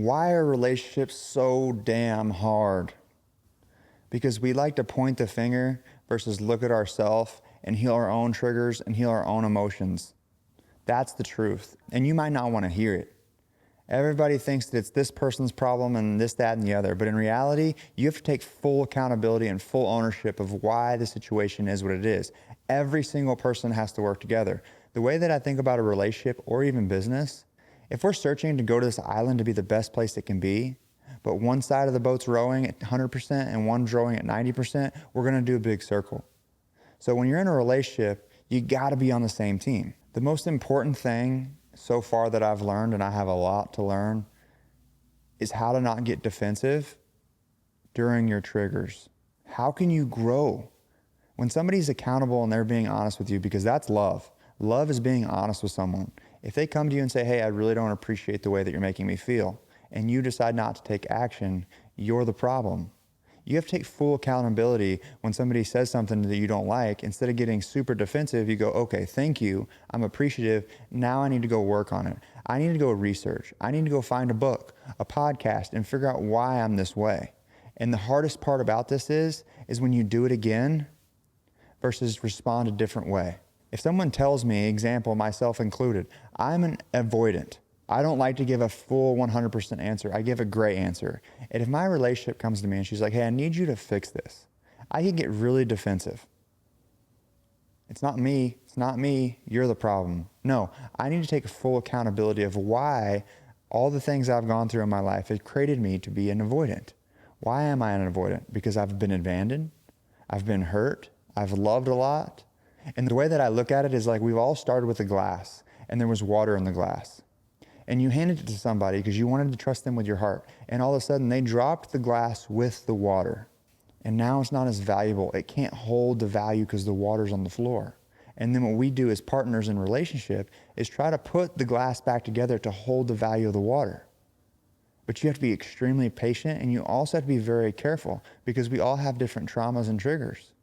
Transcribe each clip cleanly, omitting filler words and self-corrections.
Why are relationships so damn hard? Because we like to point the finger versus look at ourselves and heal our own triggers and heal our own emotions. That's the truth. And you might not want to hear it. Everybody thinks that it's this person's problem and this, that, and the other. But in reality, you have to take full accountability and full ownership of why the situation is what it is. Every single person has to work together. The way that I think about a relationship or even business, if we're searching to go to this island to be the best place it can be, but one side of the boat's rowing at 100% and one's rowing at 90%, we're going to do a big circle. So when you're in a relationship, you got to be on the same team. The most important thing so far that I've learned, and I have a lot to learn, is how to not get defensive during your triggers. How can you grow? When somebody's accountable and they're being honest with you, because that's love. Love is being honest with someone. If they come to you and say, hey, I really don't appreciate the way that you're making me feel, and you decide not to take action, you're the problem. You have to take full accountability when somebody says something that you don't like. Instead of getting super defensive, you go, okay, thank you, I'm appreciative, now I need to go work on it. I need to go research. I need to go find a book, a podcast, and figure out why I'm this way. And the hardest part about this is when you do it again versus respond a different way. If someone tells me, example, myself included, I'm an avoidant. I don't like to give a full 100% answer. I give a gray answer. And if my relationship comes to me and she's like, hey, I need you to fix this, I can get really defensive. It's not me, you're the problem. No, I need to take full accountability of why all the things I've gone through in my life have created me to be an avoidant. Why am I an avoidant? Because I've been abandoned, I've been hurt, I've loved a lot. And the way that I look at it is like we've all started with a glass and there was water in the glass. And you handed it to somebody because you wanted to trust them with your heart. And all of a sudden they dropped the glass with the water. And now it's not as valuable. It can't hold the value because the water's on the floor. And then what we do as partners in relationship is try to put the glass back together to hold the value of the water. But you have to be extremely patient, and you also have to be very careful because we all have different traumas and triggers.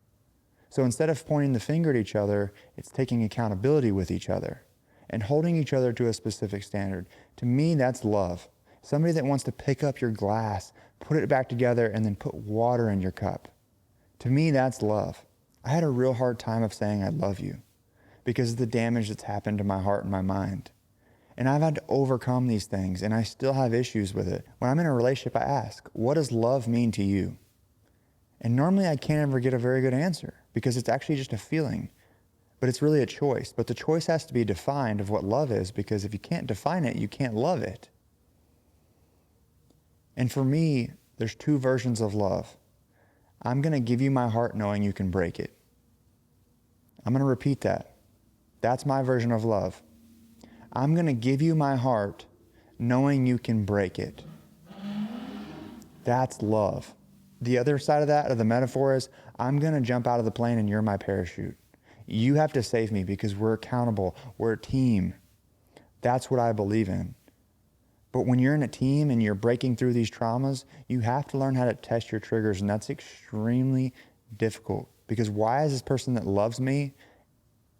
So instead of pointing the finger at each other, it's taking accountability with each other and holding each other to a specific standard. To me, that's love. Somebody that wants to pick up your glass, put it back together, and then put water in your cup. To me, that's love. I had a real hard time of saying I love you because of the damage that's happened to my heart and my mind. And I've had to overcome these things, and I still have issues with it. When I'm in a relationship, I ask, what does love mean to you? And normally I can't ever get a very good answer because it's actually just a feeling. But it's really a choice. But the choice has to be defined of what love is, because if you can't define it, you can't love it. And for me, there's two versions of love. I'm going to give you my heart knowing you can break it. I'm going to repeat that. That's my version of love. I'm going to give you my heart knowing you can break it. That's love. The other side of that, of the metaphor, is I'm going to jump out of the plane and you're my parachute. You have to save me because we're accountable. We're a team. That's what I believe in. But when you're in a team and you're breaking through these traumas, you have to learn how to test your triggers, and that's extremely difficult. Because why is this person that loves me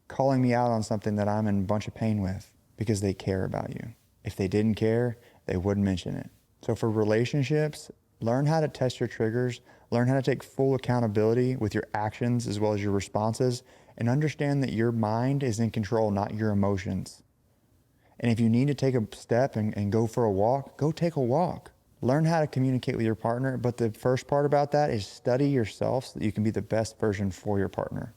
calling me out on something that I'm in a bunch of pain with? Because they care about you. If they didn't care, they wouldn't mention it. So for relationships, learn how to test your triggers, learn how to take full accountability with your actions as well as your responses, and understand that your mind is in control, not your emotions. And if you need to take a step and go for a walk, go take a walk. Learn how to communicate with your partner, but the first part about that is study yourself so that you can be the best version for your partner.